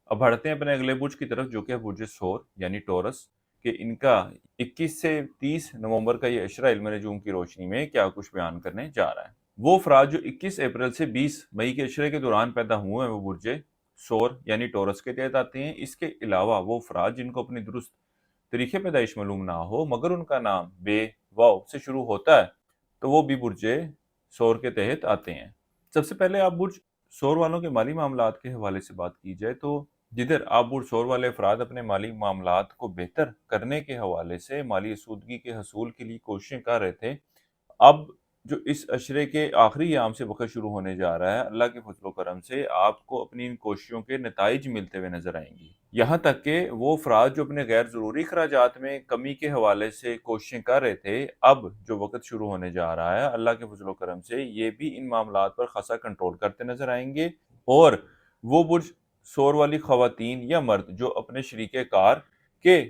اب بڑھتے ہیں اپنے اگلے برج کی طرف جو کہ ہے برج ثور یعنی ٹورس کہ ان کا 21 سے 30 نومبر کا یہ عشرہ علم نجوم کی روشنی میں کیا کچھ بیان کرنے جا رہا ہے۔ وہ افراد جو 21 اپریل سے 20 مئی کے عشرے کے دوران پیدا ہوئے ہیں وہ برج ثور یعنی ٹورس کے تحت آتے ہیں۔ اس کے علاوہ وہ افراد جن کو اپنی درست تاریخ پیدائش معلوم نہ ہو مگر ان کا نام بے واو سے شروع ہوتا ہے تو وہ بھی برج ثور کے تحت آتے ہیں۔ سب سے پہلے آپ برج ثور والوں کے مالی معاملات کے حوالے سے بات کی جائے تو جدھر آپ برج ثور والے افراد اپنے مالی معاملات کو بہتر کرنے کے حوالے سے مالی آسودگی کے حصول کے لیے کوششیں کر رہے تھے، اب جو اس عشرے کے آخری ایام سے وقت شروع ہونے جا رہا ہے، اللہ کے فضل و کرم سے آپ کو اپنی ان کوششوں کے نتائج ملتے ہوئے نظر آئیں گی۔ یہاں تک کہ وہ افراد جو اپنے غیر ضروری اخراجات میں کمی کے حوالے سے کوششیں کر رہے تھے، اب جو وقت شروع ہونے جا رہا ہے اللہ کے فضل و کرم سے یہ بھی ان معاملات پر خاصا کنٹرول کرتے نظر آئیں گے۔ اور وہ برج ثور والی خواتین یا مرد جو اپنے شریک کار کے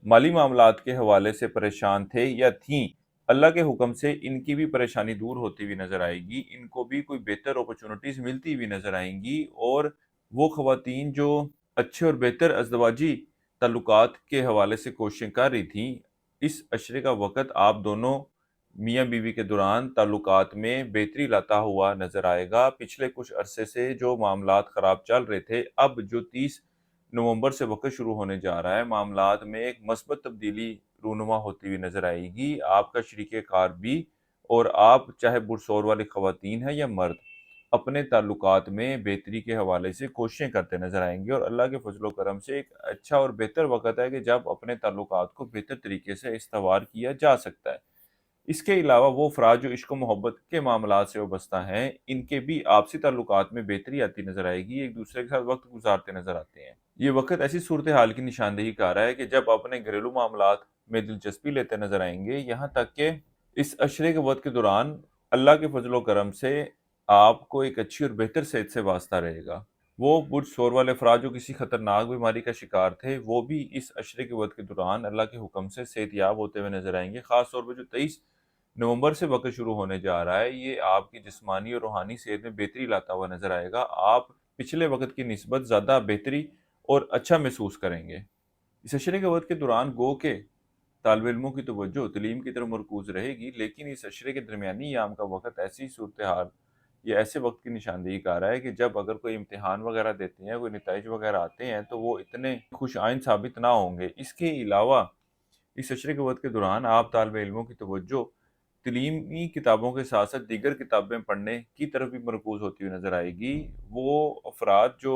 مالی معاملات کے حوالے سے پریشان تھے یا تھیں، اللہ کے حکم سے ان کی بھی پریشانی دور ہوتی ہوئی نظر آئے گی، ان کو بھی کوئی بہتر اپرچونٹیز ملتی ہوئی نظر آئیں گی۔ اور وہ خواتین جو اچھے اور بہتر ازدواجی تعلقات کے حوالے سے کوششیں کر رہی تھیں، اس عشرے کا وقت آپ دونوں میاں بیوی کے دوران تعلقات میں بہتری لاتا ہوا نظر آئے گا۔ پچھلے کچھ عرصے سے جو معاملات خراب چل رہے تھے، اب جو 30 نومبر سے وقت شروع ہونے جا رہا ہے، معاملات میں ایک مثبت تبدیلی رونما ہوتی ہوئی نظر آئے گی۔ آپ کا شریک کار بھی اور آپ چاہے برج ثور والی خواتین ہیں یا مرد، اپنے تعلقات میں بہتری کے حوالے سے کوششیں کرتے نظر آئیں گے، اور اللہ کے فضل و کرم سے ایک اچھا اور بہتر وقت ہے کہ جب اپنے تعلقات کو بہتر طریقے سے استوار کیا جا سکتا ہے۔ اس کے علاوہ وہ افراد جو عشق و محبت کے معاملات سے وابستہ ہیں، ان کے بھی آپسی تعلقات میں بہتری آتی نظر آئے گی، ایک دوسرے کے ساتھ وقت گزارتے نظر آتے ہیں۔ یہ وقت ایسی صورتحال کی نشاندہی کر رہا ہے کہ جب اپنے گھریلو معاملات میں دلچسپی لیتے نظر آئیں گے، یہاں تک کہ اس عشرے کے وقت کے دوران اللہ کے فضل و کرم سے آپ کو ایک اچھی اور بہتر صحت سے واسطہ رہے گا۔ وہ برج ثور والے افراد جو کسی خطرناک بیماری کا شکار تھے، وہ بھی اس عشرے کے وقت کے دوران اللہ کے حکم سے صحت یاب ہوتے ہوئے نظر آئیں گے۔ خاص طور پہ جو 23 نومبر سے وقت شروع ہونے جا رہا ہے، یہ آپ کی جسمانی اور روحانی صحت میں بہتری لاتا ہوا نظر آئے گا۔ آپ پچھلے وقت کی نسبت زیادہ بہتری اور اچھا محسوس کریں گے۔ اس عشرے کے وقت کے دوران گو کے طالب علموں کی توجہ تعلیم کی طرف مرکوز رہے گی، لیکن اس عشرے کے درمیانی ایام کا وقت ایسی صورتحال یا ایسے وقت کی نشاندہی کر رہا ہے کہ جب اگر کوئی امتحان وغیرہ دیتے ہیں، کوئی نتائج وغیرہ آتے ہیں تو وہ اتنے خوش آئند ثابت نہ ہوں گے۔ اس کے علاوہ اس عشرے کے وقت کے دوران آپ طالب علموں کی توجہ تعلیمی کتابوں کے ساتھ ساتھ دیگر کتابیں پڑھنے کی طرف بھی مرکوز ہوتی ہوئی نظر آئے گی۔ وہ افراد جو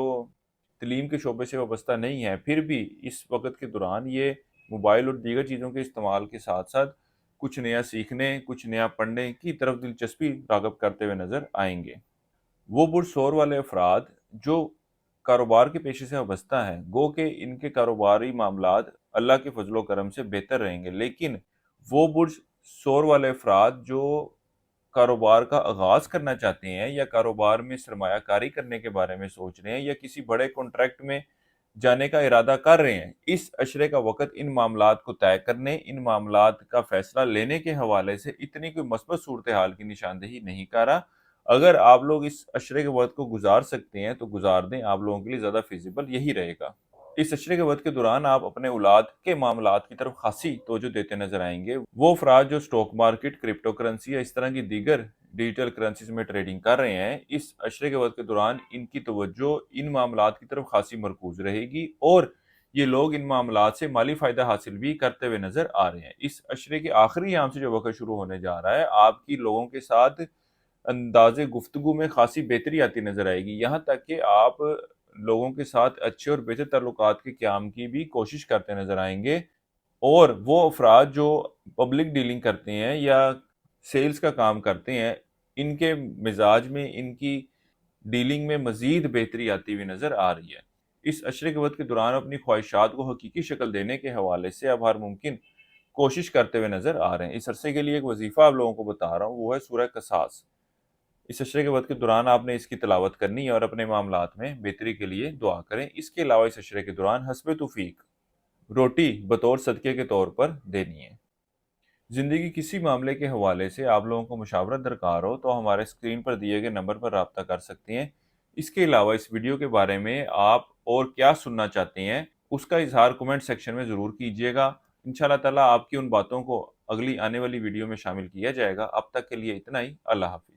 تعلیم کے شعبے سے وابستہ نہیں ہیں، پھر بھی اس وقت کے دوران یہ موبائل اور دیگر چیزوں کے استعمال کے ساتھ ساتھ کچھ نیا سیکھنے، کچھ نیا پڑھنے کی طرف دلچسپی راغب کرتے ہوئے نظر آئیں گے۔ وہ برج ثور والے افراد جو کاروبار کے پیشے سے وابستہ ہیں، گو کہ ان کے کاروباری معاملات اللہ کے فضل و کرم سے بہتر رہیں گے، لیکن وہ برج ثور والے افراد جو کاروبار کا آغاز کرنا چاہتے ہیں یا کاروبار میں سرمایہ کاری کرنے کے بارے میں سوچ رہے ہیں یا کسی بڑے کانٹریکٹ میں جانے کا ارادہ کر رہے ہیں، اس عشرے کا وقت ان معاملات کو طے کرنے، ان معاملات کا فیصلہ لینے کے حوالے سے اتنی کوئی مثبت صورتحال کی نشاندہی نہیں کر رہا۔ اگر آپ لوگ اس عشرے کے وقت کو گزار سکتے ہیں تو گزار دیں، آپ لوگوں کے لیے زیادہ فیزیبل یہی رہے گا۔ اس عشرے کے وقت کے دوران آپ اپنے اولاد کے معاملات کی طرف خاصی توجہ دیتے نظر آئیں گے۔ وہ افراد جو سٹاک مارکیٹ، کرپٹو کرنسی یا اس طرح کی دیگر ڈیجیٹل کرنسیز میں ٹریڈنگ کر رہے ہیں، اس عشرے کے وقت کے دوران ان کی توجہ ان معاملات کی طرف خاصی مرکوز رہے گی اور یہ لوگ ان معاملات سے مالی فائدہ حاصل بھی کرتے ہوئے نظر آ رہے ہیں۔ اس عشرے کے آخری ایام سے جو وقت شروع ہونے جا رہا ہے، آپ کی لوگوں کے ساتھ انداز گفتگو میں خاصی بہتری آتی نظر آئے گی، یہاں تک کہ آپ لوگوں کے ساتھ اچھے اور بہتر تعلقات کے قیام کی بھی کوشش کرتے نظر آئیں گے۔ اور وہ افراد جو پبلک ڈیلنگ کرتے ہیں یا سیلز کا کام کرتے ہیں، ان کے مزاج میں، ان کی ڈیلنگ میں مزید بہتری آتی ہوئی نظر آ رہی ہے۔ اس عشرے کے وقت کے دوران اپنی خواہشات کو حقیقی شکل دینے کے حوالے سے اب ہر ممکن کوشش کرتے ہوئے نظر آ رہے ہیں۔ اس عرصے کے لیے ایک وظیفہ آپ لوگوں کو بتا رہا ہوں، وہ ہے سورہ قصاص۔ اس عشرے کے وقت کے دوران آپ نے اس کی تلاوت کرنی ہے اور اپنے معاملات میں بہتری کے لیے دعا کریں۔ اس کے علاوہ اس عشرے کے دوران حسب توفیق روٹی بطور صدقے کے طور پر دینی ہے۔ زندگی کسی معاملے کے حوالے سے آپ لوگوں کو مشاورت درکار ہو تو ہمارے اسکرین پر دیے گئے نمبر پر رابطہ کر سکتے ہیں۔ اس کے علاوہ اس ویڈیو کے بارے میں آپ اور کیا سننا چاہتے ہیں اس کا اظہار کمنٹ سیکشن میں ضرور کیجیے گا۔ انشاءاللہ تعالیٰ آپ کی ان باتوں کو اگلی آنے والی ویڈیو میں شامل کیا جائے گا۔ اب تک کے لیے اتنا ہی، اللہ حافظ۔